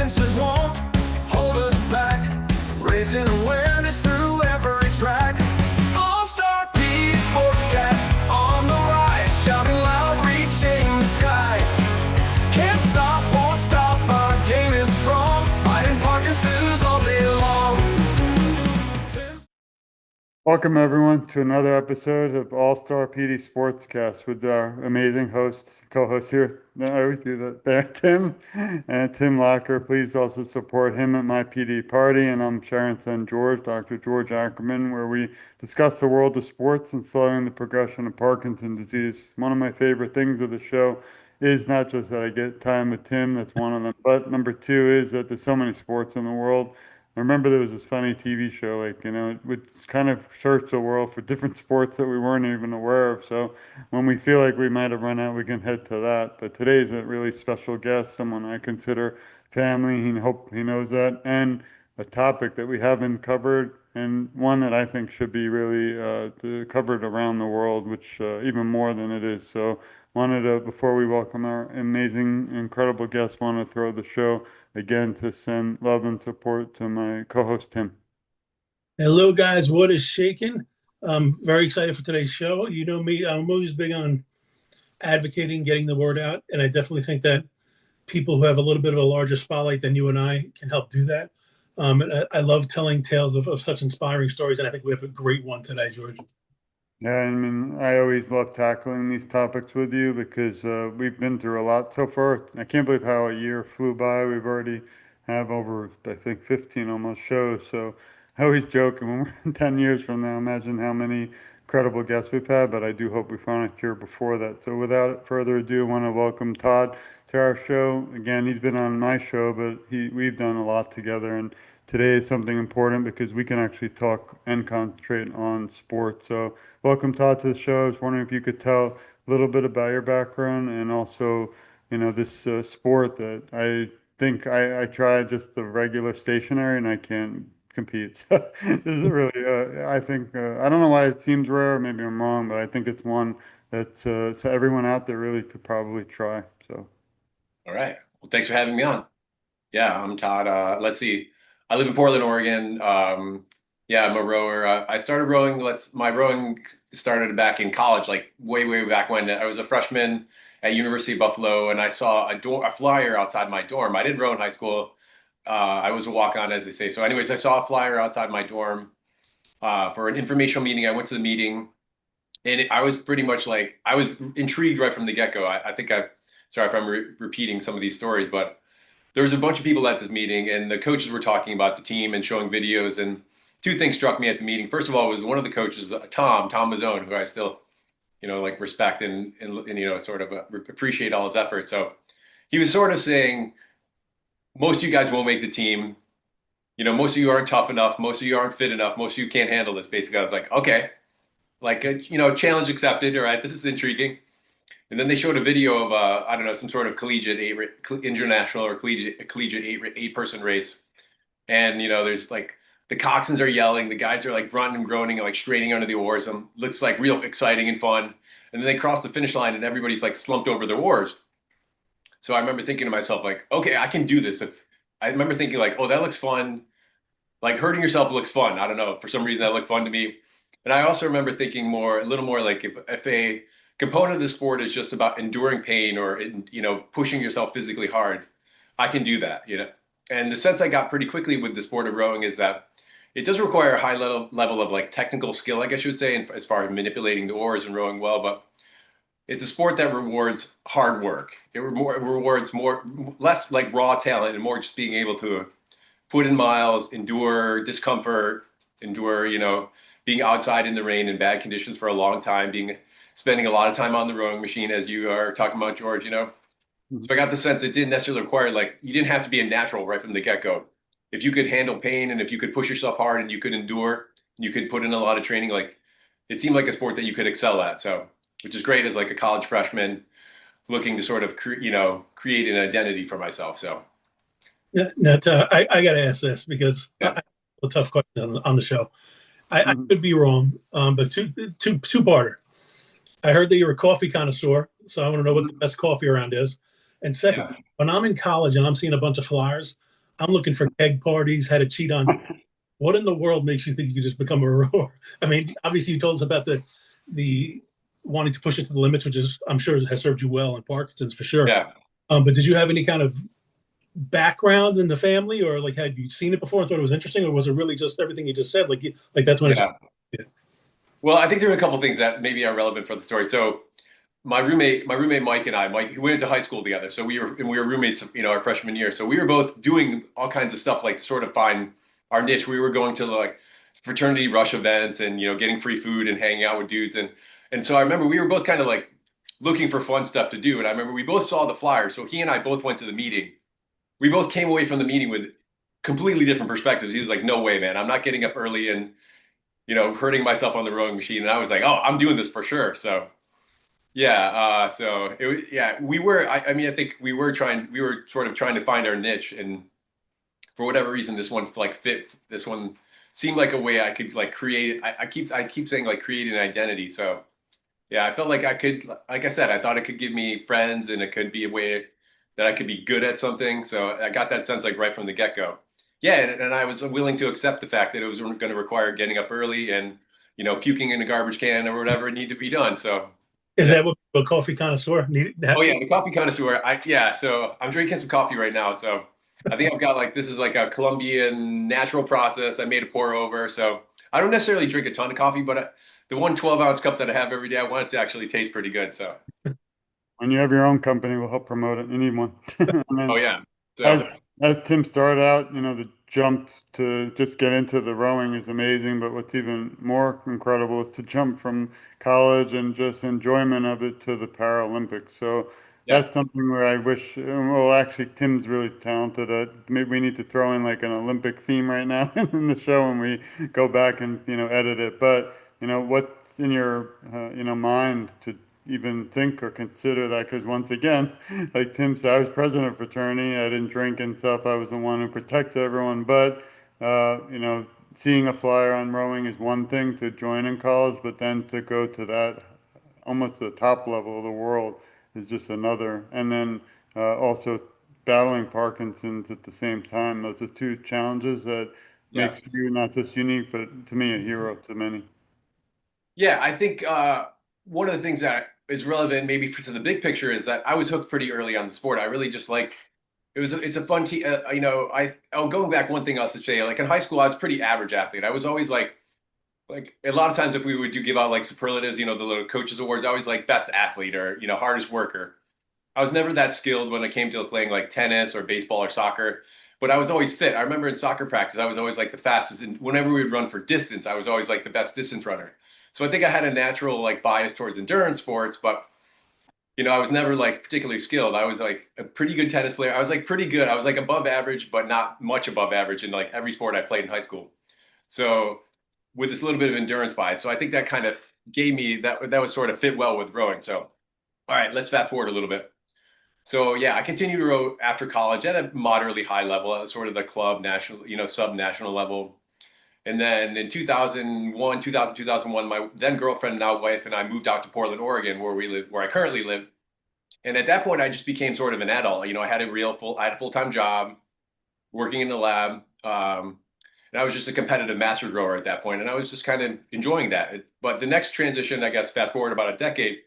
fences won't hold us back, raising awareness through every track. All-Star PD Sportscast on the rise, shouting loud, reaching the skies. Can't stop, won't stop, our game is strong, fighting Parkinson's all day long. Welcome everyone to another episode of All-Star PD Sportscast with our amazing hosts, co-host here. I always do that there, Tim and Tim Locker. Please also support him at MYPDPARTY, and I'm Sharon's son George, Dr. George Ackerman, where we discuss the world of sports and slowing the progression of Parkinson's disease. One of my favorite things of the show is not just that I get time with Tim, that's one of them, but number two is that there's so many sports in the world. I remember there was this funny TV show, like, it would kind of search the world for different sports that we weren't even aware of. So when we feel like we might have run out, we can head to that. But today's a really special guest, someone I consider family. He hope he knows that, and a topic that we haven't covered, and one that I think should be really covered around the world, which even more than it is. So wanted to, before we welcome our amazing, incredible guest, want to throw the show again to send love and support to my co-host, Tim. Hello, guys. What is shaking? I'm very excited for today's show. You know me, I'm always big on advocating, getting the word out, and I definitely think that people who have a little bit of a larger spotlight than you and I can help do that. And I love telling tales of such inspiring stories, and I think we have a great one today, George. Yeah, I mean, I always love tackling these topics with you because we've been through a lot so far. I can't believe how a year flew by. We've already have over, I think, 15 almost shows. So I always joke, and when we're 10 years from now, imagine how many incredible guests we've had, but I do hope we find a cure before that. So without further ado, I want to welcome Todd to our show. Again, he's been on my show, but we've done a lot together, and today is something important because we can actually talk and concentrate on sports. So welcome, Todd, to the show. I was wondering if you could tell a little bit about your background and also, this sport that I think I tried just the regular stationary and I can't compete. So this is really, I think, I don't know why it seems rare. Maybe I'm wrong, but I think it's one that so everyone out there really could probably try. So. All right. Well, thanks for having me on. Yeah, I'm Todd. Let's see. I live in Portland, Oregon. Yeah, I'm a rower. I started rowing. My rowing started back in college, like way back when. I was a freshman at University of Buffalo, and I saw a flyer outside my dorm. I didn't row in high school. I was a walk-on, as they say. So anyways, I saw a flyer outside my dorm for an informational meeting. I went to the meeting, and I was pretty much like, I was intrigued right from the get-go. Sorry if I'm repeating some of these stories, but there was a bunch of people at this meeting, and the coaches were talking about the team and showing videos. And two things struck me at the meeting. First of all, was one of the coaches, Tom Mazzone, who I still, respect and sort of appreciate all his efforts. So he was sort of saying, most of you guys won't make the team. Most of you aren't tough enough. Most of you aren't fit enough. Most of you can't handle this. Basically, I was like, okay, challenge accepted. All right, this is intriguing. And then they showed a video of some sort of international or collegiate eight-person race. And there's like the coxswains are yelling, the guys are like grunting and groaning, like straining under the oars. Looks like real exciting and fun. And then they cross the finish line, and everybody's like slumped over their oars. So I remember thinking to myself, like, okay, I can do this. I remember thinking like, oh, that looks fun. Like hurting yourself looks fun. I don't know, for some reason that looked fun to me. And I also remember thinking a little more like if a component of the sport is just about enduring pain or pushing yourself physically hard, I can do that. And the sense I got pretty quickly with the sport of rowing is that it does require a high level of like technical skill, I guess you would say, as far as manipulating the oars and rowing well. But it's a sport that rewards hard work. It rewards less like raw talent and more just being able to put in miles, endure discomfort, endure being outside in the rain in bad conditions for a long time, spending a lot of time on the rowing machine, as you are talking about, George, So I got the sense it didn't necessarily require, you didn't have to be a natural right from the get-go. If you could handle pain and if you could push yourself hard and you could endure, and you could put in a lot of training, it seemed like a sport that you could excel at. So, which is great as like a college freshman looking to sort of, create an identity for myself. So. Yeah, I got to ask this because I have a tough question on the show. I could be wrong, but two-parter. I heard that you're a coffee connoisseur, so I want to know what the best coffee around is. And second, when I'm in college and I'm seeing a bunch of flyers, I'm looking for keg parties, how to cheat on. What in the world makes you think you could just become a rower? I mean, obviously you told us about the wanting to push it to the limits, which is I'm sure has served you well in Parkinson's for sure. Yeah. But did you have any kind of background in the family, or like had you seen it before and thought it was interesting, or was it really just everything you just said? Like that's when Yeah. Well, I think there are a couple of things that maybe are relevant for the story. So my roommate Mike and I, we went into high school together. So we were roommates, our freshman year. So we were both doing all kinds of stuff, like sort of find our niche. We were going to like fraternity rush events and, getting free food and hanging out with dudes. And so I remember we were both kind of like looking for fun stuff to do. And I remember we both saw the flyer. So he and I both went to the meeting. We both came away from the meeting with completely different perspectives. He was like, no way, man, I'm not getting up early and, hurting myself on the rowing machine. And I was like, oh, I'm doing this for sure. So yeah, so it was, yeah, we were, I mean, I think we were sort of trying to find our niche, and for whatever reason, this one this one seemed like a way I could like create, I keep saying like create an identity. So yeah, I felt like I could, like I said, I thought it could give me friends and it could be a way that I could be good at something. So I got that sense like right from the get-go. Yeah, and I was willing to accept the fact that it was going to require getting up early and, puking in a garbage can or whatever it needed to be done. So is that what a coffee connoisseur needed? oh yeah, the coffee connoisseur. So I'm drinking some coffee right now. So I think I've got like, this is like a Colombian natural process. I made a pour over. So I don't necessarily drink a ton of coffee, but the 1 12-ounce cup that I have every day, I want it to actually taste pretty good. So When you have your own company, we'll help promote it. You need one. And then oh yeah. So, as Tim started out, the jump to just get into the rowing is amazing. But what's even more incredible is to jump from college and just enjoyment of it to the Paralympics. So yeah. that's something where I wish, well, actually, Tim's really talented at. Maybe we need to throw in like an Olympic theme right now in the show when we go back and, edit it. But, what's in your, mind to even think or consider that? Because once again, like Tim said, I was president of fraternity. I didn't drink and stuff. I was the one who protected everyone. But seeing a flyer on rowing is one thing to join in college, but then to go to that almost the top level of the world is just another. And then also battling Parkinson's at the same time. Those are two challenges that makes you not just unique, but to me a hero to many. Yeah, I think one of the things that is relevant maybe to the big picture is that I was hooked pretty early on the sport. I really just like it's a fun team. Going back, one thing I was to say, like in high school, I was a pretty average athlete. I was always like a lot of times if we would give out like superlatives, the little coaches awards, I was like best athlete or hardest worker. I was never that skilled when it came to playing like tennis or baseball or soccer, but I was always fit. I remember in soccer practice, I was always like the fastest, and whenever we would run for distance, I was always like the best distance runner. So I think I had a natural like bias towards endurance sports, but I was never like particularly skilled. I was like a pretty good tennis player. I was like pretty good. I was like above average, but not much above average in like every sport I played in high school. So with this little bit of endurance bias. So I think that kind of gave me that was sort of fit well with rowing. So, all right, let's fast forward a little bit. So yeah, I continued to row after college at a moderately high level, at sort of the club national, sub-national level. And then in 2001, my then girlfriend, now wife, and I moved out to Portland, Oregon, where I currently live. And at that point, I just became sort of an adult. I had a full-time job working in the lab. And I was just a competitive masters rower at that point, and I was just kind of enjoying that. But the next transition, I guess, fast forward about a decade,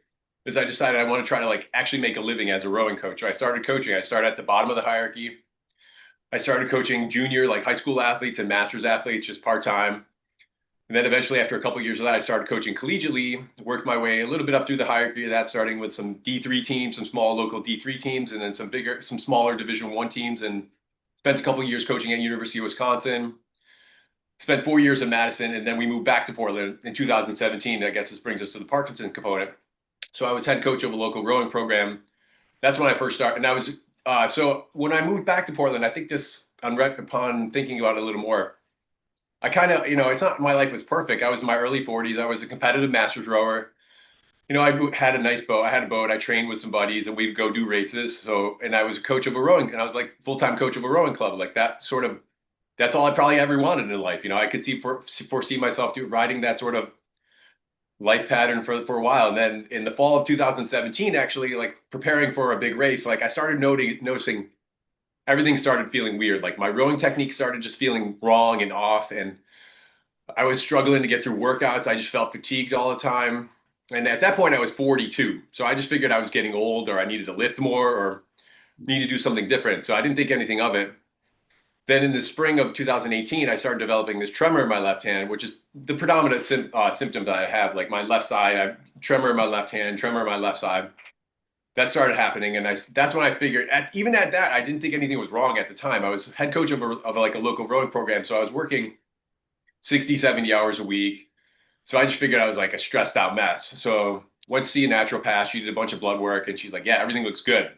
is I decided I want to try to like actually make a living as a rowing coach. So I started coaching. I started at the bottom of the hierarchy. I started coaching junior, like high school athletes and masters athletes, just part-time. And then eventually, after a couple of years of that, I started coaching collegiately, worked my way a little bit up through the hierarchy of that, starting with some D3 teams, some small local D3 teams, and then some smaller Division I teams, and spent a couple of years coaching at University of Wisconsin. Spent 4 years in Madison, and then we moved back to Portland in 2017. I guess this brings us to the Parkinson component. So I was head coach of a local rowing program. That's when I first started. And I was, so when I moved back to Portland, I think upon thinking about it a little more, I kind of, it's not my life was perfect. I was in my early 40s. I was a competitive masters rower. I had a nice boat. I had a boat. I trained with some buddies and we'd go do races. So, and I was a coach of a rowing, and I was like full-time coach of a rowing club. Like that sort of, that's all I probably ever wanted in life. I could foresee myself riding that sort of life pattern for a while. And then in the fall of 2017, actually, like preparing for a big race, like I started noticing everything started feeling weird. Like my rowing technique started just feeling wrong and off, and I was struggling to get through workouts. I just felt fatigued all the time. And at that point, I was 42. So I just figured I was getting old, or I needed to lift more, or need to do something different. So I didn't think anything of it. Then in the spring of 2018, I started developing this tremor in my left hand, which is the predominant symptom that I have. Like my left side, I have tremor in my left hand, tremor in my left side. That started happening, and that's when I figured. Even at that, I didn't think anything was wrong at the time. I was head coach of like a local rowing program, so I was working 60, 70 hours a week. So I just figured I was like a stressed out mess. So went to see a naturopath. She did a bunch of blood work, and she's like, "Yeah, everything looks good."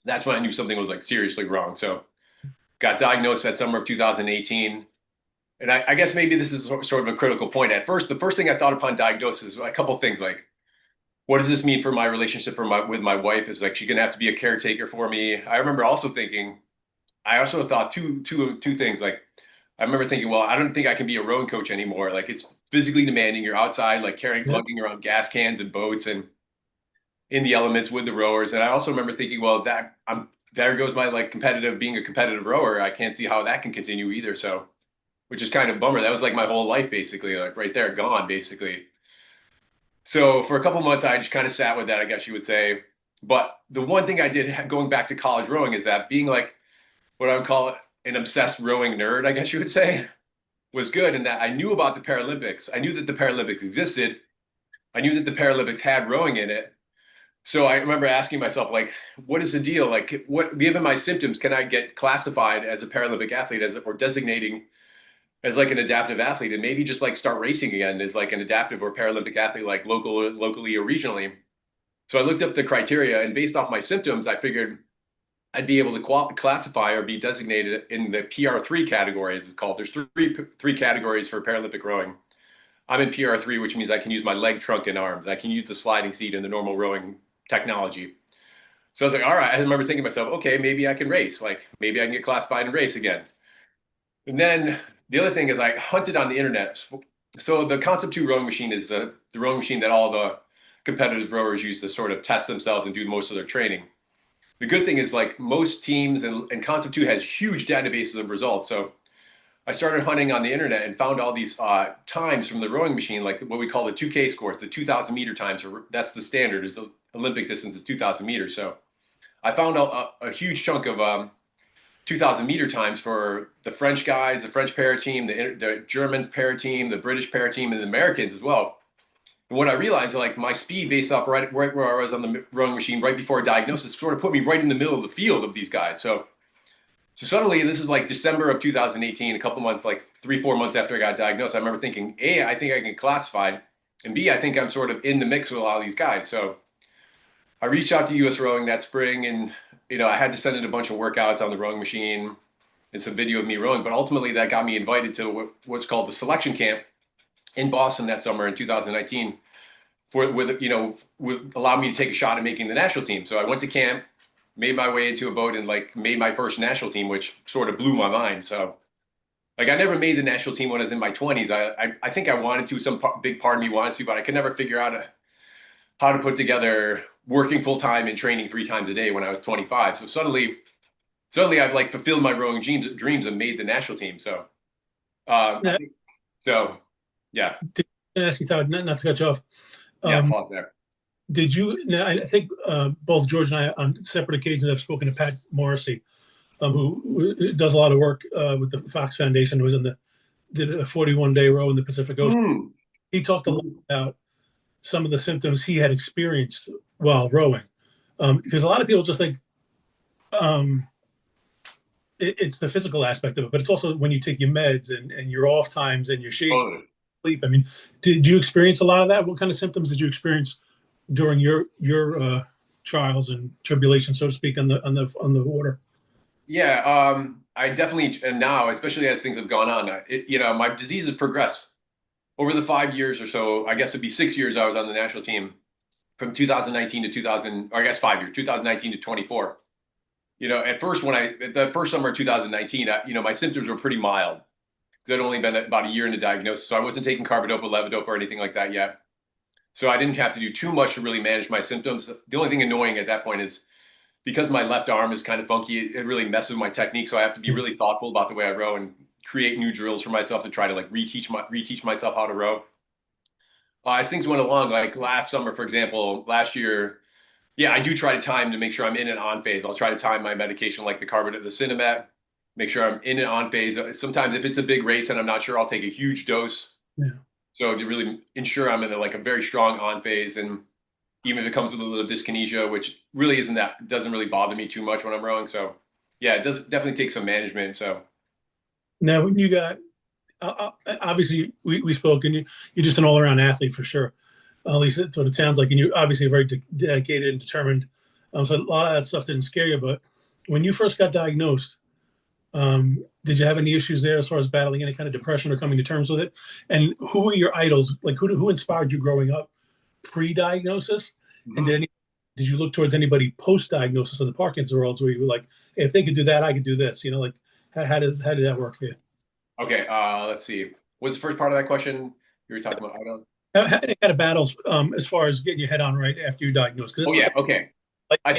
That's when I knew something was like seriously wrong. So got diagnosed that summer of 2018. And I guess maybe this is sort of a critical point. At first, the first thing I thought upon diagnosis was a couple of things, like, what does this mean for my relationship with my wife? Is like, she gonna have to be a caretaker for me? I remember also thinking, I also thought two things. Like, I remember thinking, well, I don't think I can be a rowing coach anymore. Like, it's physically demanding. You're outside, like lugging around gas cans and boats and in the elements with the rowers. And I also remember thinking, well, there goes my like being a competitive rower. I can't see how that can continue either. So, which is kind of a bummer. That was like my whole life, basically, like right there, gone, basically. So for a couple months, I just kind of sat with that, I guess you would say. But the one thing I did going back to college rowing is that being like what I would call an obsessed rowing nerd, I guess you would say, was good in that I knew about the Paralympics. I knew that the Paralympics existed. I knew that the Paralympics had rowing in it. So I remember asking myself, like, what is the deal? Like, what, given my symptoms, can I get classified as a Paralympic athlete or designating as like an adaptive athlete, and maybe just like start racing again as like an adaptive or Paralympic athlete, like locally or regionally? So I looked up the criteria, and based off my symptoms, I figured I'd be able to classify or be designated in the PR3 category, as it's called. There's three categories for Paralympic rowing. I'm in PR3, which means I can use my leg, trunk, and arms. I can use the sliding seat and the normal rowing technology. So I was like, all right. I remember thinking to myself, okay, maybe I can race. Like, maybe I can get classified and race again. And then the other thing is I hunted on the internet. So the Concept 2 rowing machine is the rowing machine that all the competitive rowers use to sort of test themselves and do most of their training. The good thing is, like, most teams and Concept 2 has huge databases of results. So I started hunting on the internet and found all these times from the rowing machine, like what we call the 2K scores, the 2,000 meter times. That's the standard, is the Olympic distance is 2,000 meters. So I found a huge chunk of 2,000 meter times for the French guys, the French para team, the German para team, the British para team, and the Americans as well. And what I realized, like, my speed based off right where I was on the rowing machine right before diagnosis sort of put me right in the middle of the field of these guys. So suddenly, this is like December of 2018, a couple months, like 3-4 months after I got diagnosed. I remember thinking, A, I think I can classify, and B, I think I'm sort of in the mix with a lot of these guys. So I reached out to US Rowing that spring, and I had to send in a bunch of workouts on the rowing machine and some video of me rowing. But ultimately, that got me invited to what's called the selection camp in Boston that summer in 2019, would allow me to take a shot at making the national team. So I went to camp, made my way into a boat, and like made my first national team, which sort of blew my mind. So, like, I never made the national team when I was in my 20s. I think I wanted to, some big part of me wanted to, but I could never figure out how to put together working full time and training 3 times a day when I was 25. So suddenly I've like fulfilled my rowing dreams and made the national team. So, yeah. Did I ask you, Todd, not to cut you off? Pause there. Did you? Now, I think both George and I, on separate occasions, have spoken to Pat Morrissey, who does a lot of work with the Fox Foundation. Did a 41-day row in the Pacific Ocean. He talked a lot about some of the symptoms he had experienced while rowing, because a lot of people just think it's the physical aspect of it, but it's also when you take your meds and your off times and your sleep. I mean, did you experience a lot of that? What kind of symptoms did you experience during your trials and tribulations, so to speak, on the water? Yeah, I definitely, and now, especially as things have gone on, my disease has progressed over the 5 years or so. I guess it'd be 6 years I was on the national team, from 2019 to 5 years, 2019 to 24. At first, the first summer of 2019, my symptoms were pretty mild. I'd only been about a year into diagnosis, so I wasn't taking carbidopa, levodopa, or anything like that yet. So I didn't have to do too much to really manage my symptoms. The only thing annoying at that point is because my left arm is kind of funky, it really messes with my technique. So I have to be really thoughtful about the way I row and create new drills for myself to try to like reteach myself how to row. As things went along, like last summer, for example, last year, yeah, I do try to time to make sure I'm in and on phase. I'll try to time my medication like the carbonate, the Cinemat, make sure I'm in and on phase. Sometimes if it's a big race and I'm not sure, I'll take a huge dose. Yeah. So to really ensure I'm in like a very strong on phase, and even if it comes with a little dyskinesia, which really doesn't really bother me too much when I'm rowing. So yeah, it does definitely take some management. So Now, when you got, obviously we spoke, and you're just an all around athlete for sure. At least that's what it sounds like. And you're obviously very dedicated and determined. So a lot of that stuff didn't scare you. But when you first got diagnosed, did you have any issues there as far as battling any kind of depression or coming to terms with it? And who were your idols? Like who inspired you growing up pre-diagnosis? Mhm. And did you look towards anybody post-diagnosis in the Parkinson's world where you were like, hey, if they could do that, I could do this? You know, like how did that work for you? Okay, let's see. What's the first part of that question you were talking about? I don't. How any kind of battles as far as getting your head on right after you're diagnosed? Oh yeah, okay. Like, I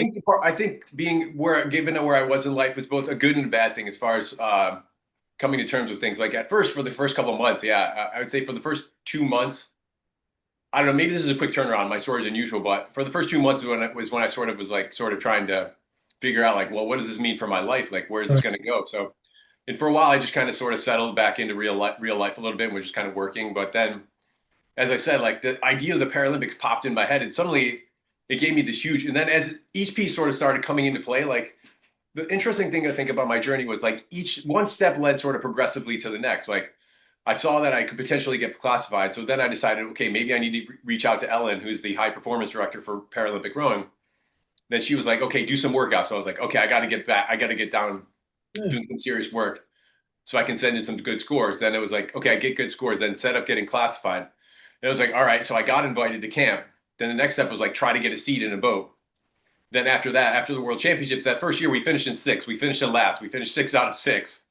think being given where I was in life was both a good and a bad thing as far as coming to terms with things. Like at first, for the first couple of months, yeah, I would say for the first 2 months, I don't know, maybe this is a quick turnaround. My story is unusual, but for the first 2 months when I sort of trying to figure out like, well, what does this mean for my life? Like, where is this going to go? So, and for a while, I just kind of sort of settled back into real life a little bit, and was just kind of working. But then, as I said, like the idea of the Paralympics popped in my head, and suddenly it gave me this huge. And then as each piece sort of started coming into play, like the interesting thing I think about my journey was like each one step led sort of progressively to the next. Like I saw that I could potentially get classified. So then I decided, okay, maybe I need to reach out to Ellen, who's the high performance director for Paralympic rowing. Then she was like, okay, do some workouts. So I was like, okay, I got to get back. I got to get down doing some serious work so I can send in some good scores. Then it was like, okay, I get good scores, then set up getting classified. And it was like, all right, so I got invited to camp. Then the next step was like, try to get a seat in a boat. Then after that, after the World Championships, that first year we finished in 6th. We finished in last. We finished 6 out of 6.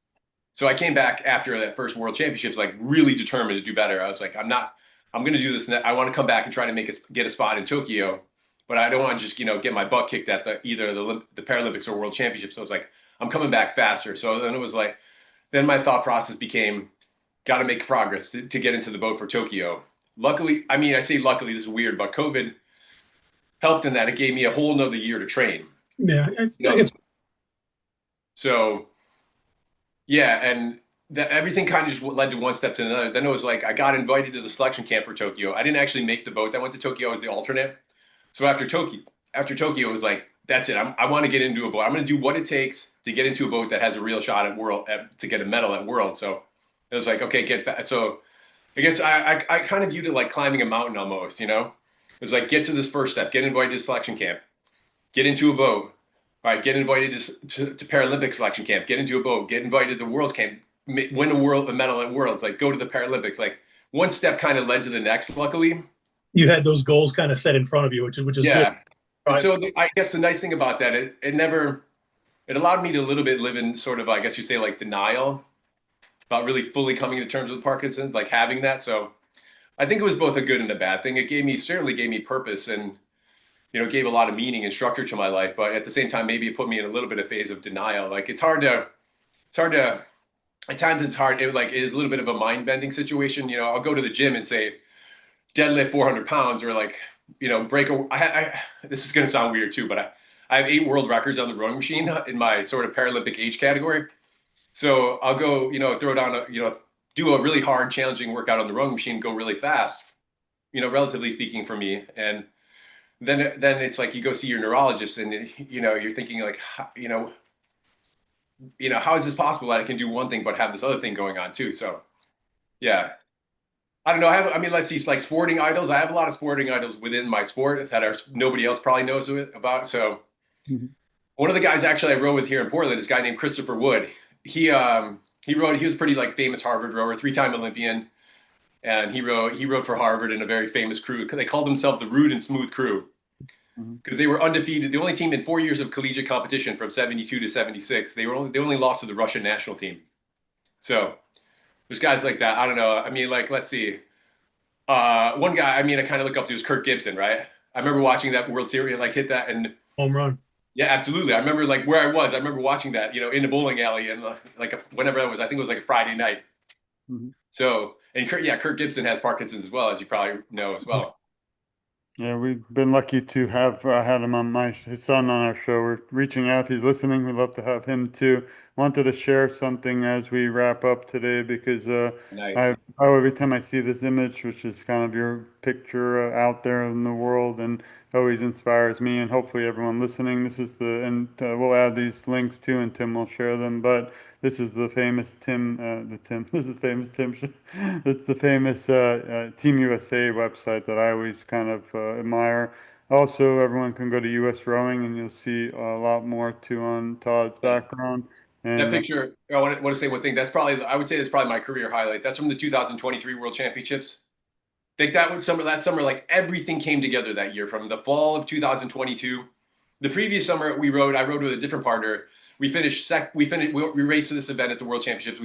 So I came back after that first World Championships, like really determined to do better. I was like, I'm going to do this. I want to come back and try to get a spot in Tokyo, but I don't want to just, get my butt kicked at either the Paralympics or World Championships. So I was like, I'm coming back faster. So then it was like, then my thought process became, got to make progress to get into the boat for Tokyo. Luckily, I mean, I say luckily, this is weird, but COVID helped in that it gave me a whole nother year to train. Yeah. So yeah, and that everything kind of just led to one step to another. Then it was like I got invited to the selection camp for Tokyo. I didn't actually make the boat. I went to Tokyo as the alternate. So after Tokyo, it was like, that's it. I want to get into a boat. I'm going to do what it takes to get into a boat that has a real shot at to get a medal at World. So it was like, okay, so I guess I kind of viewed it like climbing a mountain almost, It was like, get to this first step, get invited to selection camp, get into a boat. All right, get invited to Paralympic selection camp, get into a boat, get invited to Worlds camp, win a medal at Worlds, like go to the Paralympics. Like one step kind of led to the next, luckily. You had those goals kind of set in front of you, which is yeah. good. Right. So I guess the nice thing about that, it allowed me to a little bit live in sort of, I guess you say, like denial about really fully coming to terms with Parkinson's, like having that. So I think it was both a good and a bad thing. It certainly gave me purpose and, gave a lot of meaning and structure to my life. But at the same time, maybe it put me in a little bit of phase of denial. Like it's hard to, at times it's hard. It is a little bit of a mind bending situation. I'll go to the gym and say, deadlift 400 pounds or like, this is going to sound weird too, but I have 8 world records on the rowing machine in my sort of Paralympic age category. So I'll go, throw down do a really hard, challenging workout on the rowing machine, go really fast, relatively speaking for me. And then it's like you go see your neurologist and, you're thinking like, how is this possible that I can do one thing but have this other thing going on too? So, yeah. I don't know. Let's see, like sporting idols. I have a lot of sporting idols within my sport that nobody else probably knows about. So one of the guys actually I row with here in Portland is a guy named Christopher Wood. He was a pretty like famous Harvard rower, 3-time Olympian. And he rowed for Harvard in a very famous crew. They called themselves the Rude and Smooth Crew because they were undefeated. The only team in 4 years of collegiate competition from 72 to 76. They only lost to the Russian national team. So there's guys like that. I don't know. Let's see. One guy, I kind of look up to is Kirk Gibson, right? I remember watching that World Series, like hit that and home run. Yeah, absolutely. I remember like where I was. I remember watching that, in the bowling alley and whenever it was. I think it was like a Friday night. Mhm. So, and Kurt Gibson has Parkinson's as well, as you probably know as well. Yeah, we've been lucky to have had him on his son on our show. We're reaching out. He's listening. We'd love to have him too. Wanted to share something as we wrap up today because Nice. every time I see this image, which is kind of your picture out there in the world, and always inspires me and hopefully everyone listening. This is and we'll add these links too, and Tim will share them. But this is the famous This is famous Tim. It's the famous Team USA website that I always kind of admire. Also, everyone can go to US Rowing and you'll see a lot more too on Todd's Yeah. background. That And picture, I want to say one thing. I would say that's probably my career highlight. That's from the 2023 World Championships. I think that summer, like everything came together that year from the fall of 2022. The previous summer I rode with a different partner. We raced to this event at the World Championships.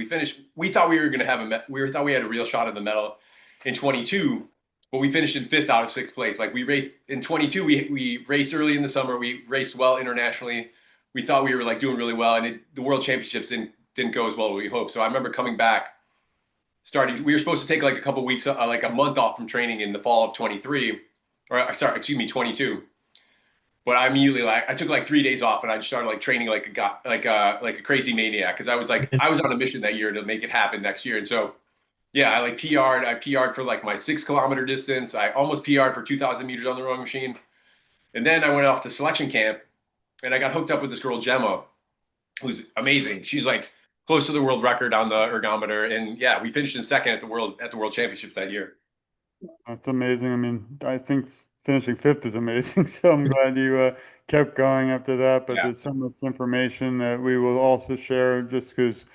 We thought we were going to have thought we had a real shot at the medal in 22, but we finished in 5th out of 6th place. Like we raced in 22, we raced early in the summer. We raced well internationally. We thought we were like doing really well, and the World Championships didn't go as well as we hoped. So I remember coming back, we were supposed to take like a couple weeks, like a month off from training in the fall of 23, or sorry, excuse me, 22. But I immediately I took like 3 days off and I started like training like a crazy maniac because I was on a mission that year to make it happen next year. And so yeah, I PR'd for like my 6 kilometer distance. I almost PR'd for 2,000 meters on the rowing machine. And then I went off to selection camp and I got hooked up with this girl, Gemma, who's amazing. She's like close to the world record on the ergometer. And yeah, we finished in second at the World Championships that year. that's amazing. I mean, I think finishing fifth is amazing. So I'm glad you kept going after that. But Yeah. there's so much information that we will also share just because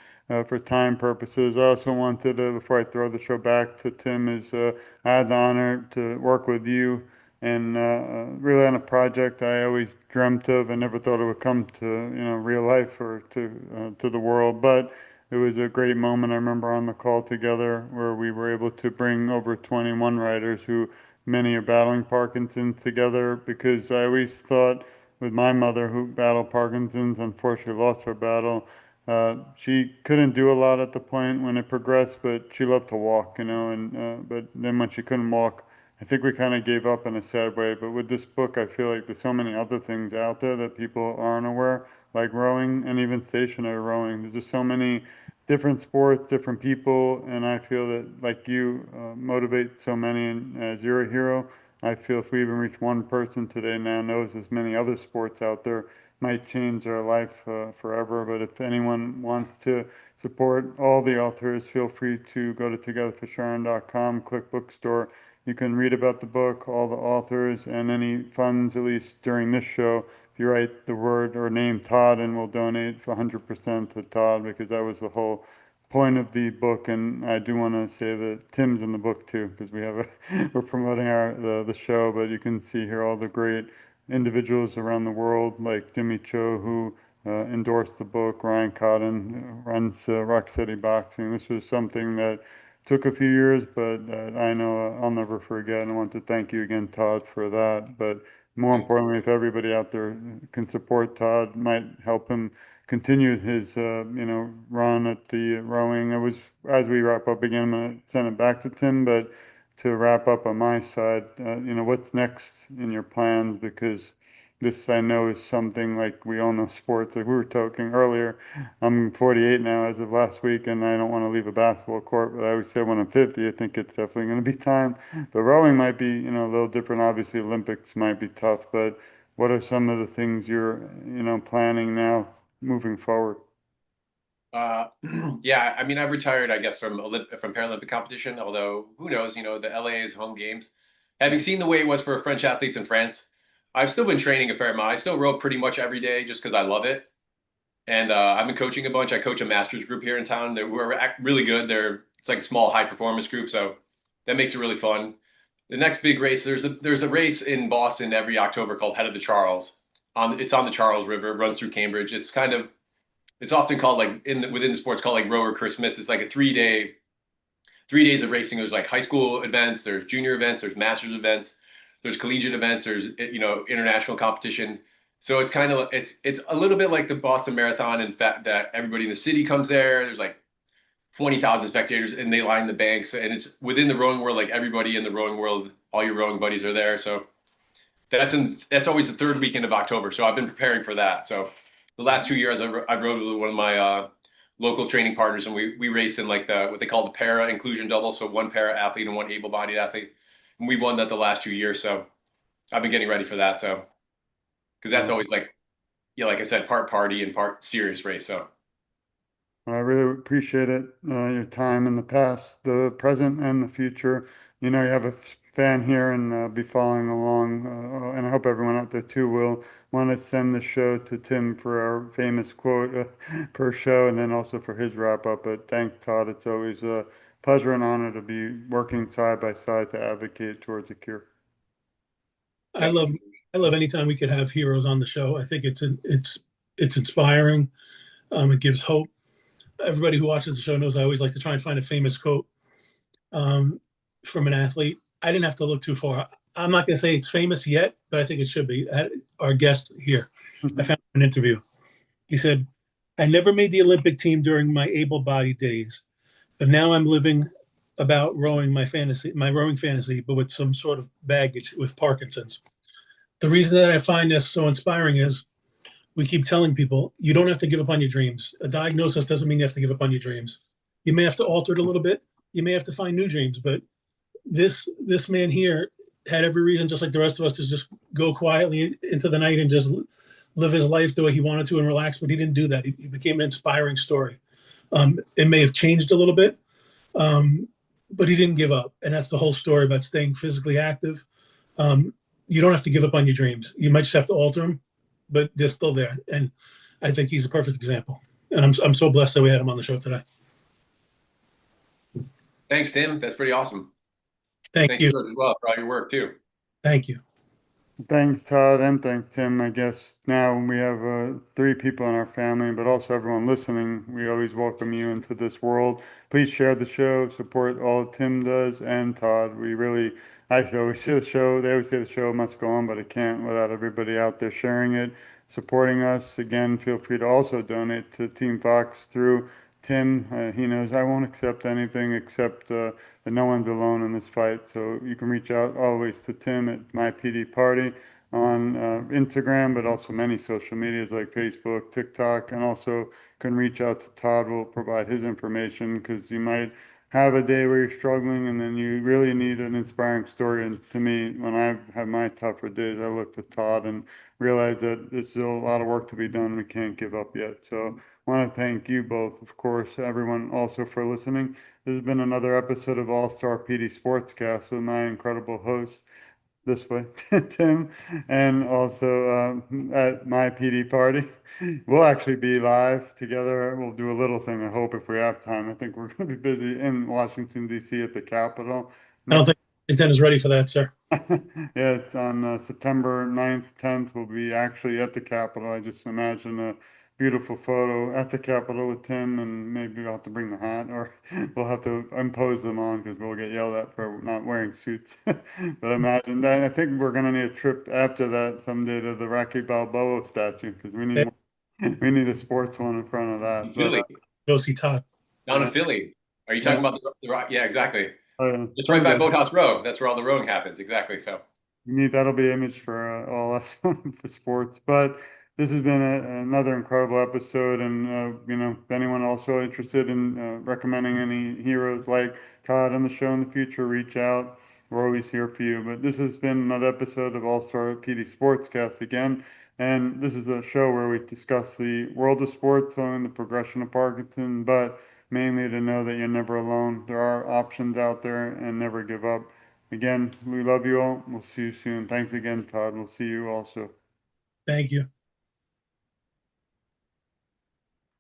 for time purposes. I also wanted to, before I throw the show back to Tim, I had the honor to work with you and really on a project I always dreamt of. I never thought it would come to real life or to the world, but it was a great moment. I remember on the call together where we were able to bring over 21 riders who many are battling Parkinson's together because I always thought with my mother who battled Parkinson's, unfortunately lost her battle. She couldn't do a lot at the point when it progressed, but she loved to walk, and but then when she couldn't walk, I think we kind of gave up in a sad way. But with this book, I feel like there's so many other things out there that people aren't aware, like rowing and even stationary rowing. There's just so many different sports, different people, and I feel that like you motivate so many, and as you're a hero, I feel if we even reach one person today now knows there's many other sports out there might change their life forever. But if anyone wants to support all the authors, feel free to go to TogetherForSharon.com, click bookstore. You can read about the book, all the authors, and any funds, at least during this show. If you write the word or name Todd, and we'll donate for 100% to Todd because that was the whole point of the book. And I do want to say that Tim's in the book too because we're promoting the show. But you can see here all the great individuals around the world like Jimmy Cho who endorsed the book. Ryan Cotton runs Rock City Boxing. This was something that took a few years, but I know I'll never forget. And I want to thank you again, Todd, for that. But more importantly, if everybody out there can support Todd, might help him continue his, run at the rowing. As we wrap up again, I'm going to send it back to Tim, but to wrap up on my side, what's next in your plans? Because this I know is something like we all know sports. Like we were talking earlier, I'm 48 now as of last week, and I don't want to leave a basketball court. But I always say when I'm 50, I think it's definitely going to be time. But rowing might be, a little different. Obviously, Olympics might be tough. But what are some of the things you're, planning now moving forward? Uh, yeah, I mean, I've retired, I guess, from Paralympic competition. Although, who knows? The LA is home games. Having seen the way it was for French athletes in France, I've still been training a fair amount. I still row pretty much every day just because I love it. And I've been coaching a bunch. I coach a masters group here in town. We're really good. It's like a small high performance group, so that makes it really fun. The next big race, there's a race in Boston every October called Head of the Charles. It's on the Charles River. It runs through Cambridge. It's often called like within the sports called like Rower Christmas. It's like a 3 days of racing. There's like high school events, there's junior events, there's masters events, there's collegiate events, there's international competition. So it's kind of it's a little bit like the Boston Marathon in fact that everybody in the city comes there. There's like 20,000 spectators and they line the banks, and it's within the rowing world, like everybody in the rowing world, all your rowing buddies are there. So that's always the third weekend of October. So I've been preparing for that. So the last 2 years I've rowed with one of my local training partners, and we race in like what they call the para inclusion double. So one para athlete and one able-bodied athlete. And we've won that the last 2 years. So I've been getting ready for that. So, because that's always like, yeah, like I said, part party and part serious race. So I really appreciate it, your time in the past, the present, and the future. You know, you have a fan here and be following along, and I hope everyone out there too will want to send the show to Tim for our famous quote per show, and then also for his wrap up. But thanks, Todd. It's always a pleasure and honor to be working side by side to advocate towards a cure. I love anytime we could have heroes on the show. I think it's inspiring. It gives hope. Everybody who watches the show knows I always like to try and find a famous quote from an athlete. I didn't have to look too far. I'm not going to say it's famous yet, but I think it should be. Our guest here, I found an interview. He said, "I never made the Olympic team during my able-bodied days, but now I'm living about rowing my rowing fantasy, but with some sort of baggage with Parkinson's. The reason that I find this so inspiring is we keep telling people you don't have to give up on your dreams. A diagnosis doesn't mean you have to give up on your dreams. You may have to alter it a little bit. You may have to find new dreams, but this man here had every reason, just like the rest of us, to just go quietly into the night and just live his life the way he wanted to and relax. But he didn't do that. He became an inspiring story. It may have changed a little bit, but he didn't give up, and that's the whole story about staying physically active. You don't have to give up on your dreams. You might just have to alter them, but they're still there. And I think he's a perfect example. And I'm so blessed that we had him on the show today. thanks, Tim. That's pretty awesome. Thank you. As well for all your work too. Thank you. Thanks, Todd, and thanks, Tim. I guess now we have 3 people in our family, but also everyone listening. We always welcome you into this world. Please share the show, support all Tim does and Todd. I always say the show, they always say the show must go on, but it can't without everybody out there sharing it, supporting us. Again, feel free to also donate to Team Fox through Tim. He knows I won't accept anything except that no one's alone in this fight. So you can reach out always to Tim at MYPDPARTY on Instagram, but also many social medias like Facebook, TikTok, and also can reach out to Todd. We'll provide his information because you might have a day where you're struggling and then you really need an inspiring story. And to me, when I've had my tougher days, I looked at Todd and realized that there's still a lot of work to be done. We can't give up yet. So I want to thank you both, of course, everyone also for listening. This has been another episode of All Star PD Sportscast with my incredible host this way, Tim, and also at my PD party. We'll actually be live together. We'll do a little thing, I hope, if we have time. I think we're going to be busy in Washington, D.C. at the Capitol. I don't think Washington is ready for that, sir. Yeah, it's on September 9th, 10th. We'll be actually at the Capitol. I just imagine a beautiful photo at the Capitol with Tim, and maybe we'll have to bring the hat, or we'll have to impose them on because we'll get yelled at for not wearing suits. But imagine that. I think we're going to need a trip after that someday to the Rocky Balboa statue because we need a sports one in front of that. Philly. Go see Todd. Down in Philly. Are you talking about the rock? Yeah, exactly. It's right by Boathouse Road. That's where all the rowing happens. Exactly. So that'll be image for all us for sports. But this has been another incredible episode, and if anyone also interested in recommending any heroes like Todd on the show in the future, reach out. We're always here for you. But this has been another episode of All Star PD Sportscast again, and this is a show where we discuss the world of sports and the progression of Parkinson, but mainly to know that you're never alone. There are options out there, and never give up. Again, we love you all. We'll see you soon. Thanks again, Todd. We'll see you also. Thank you.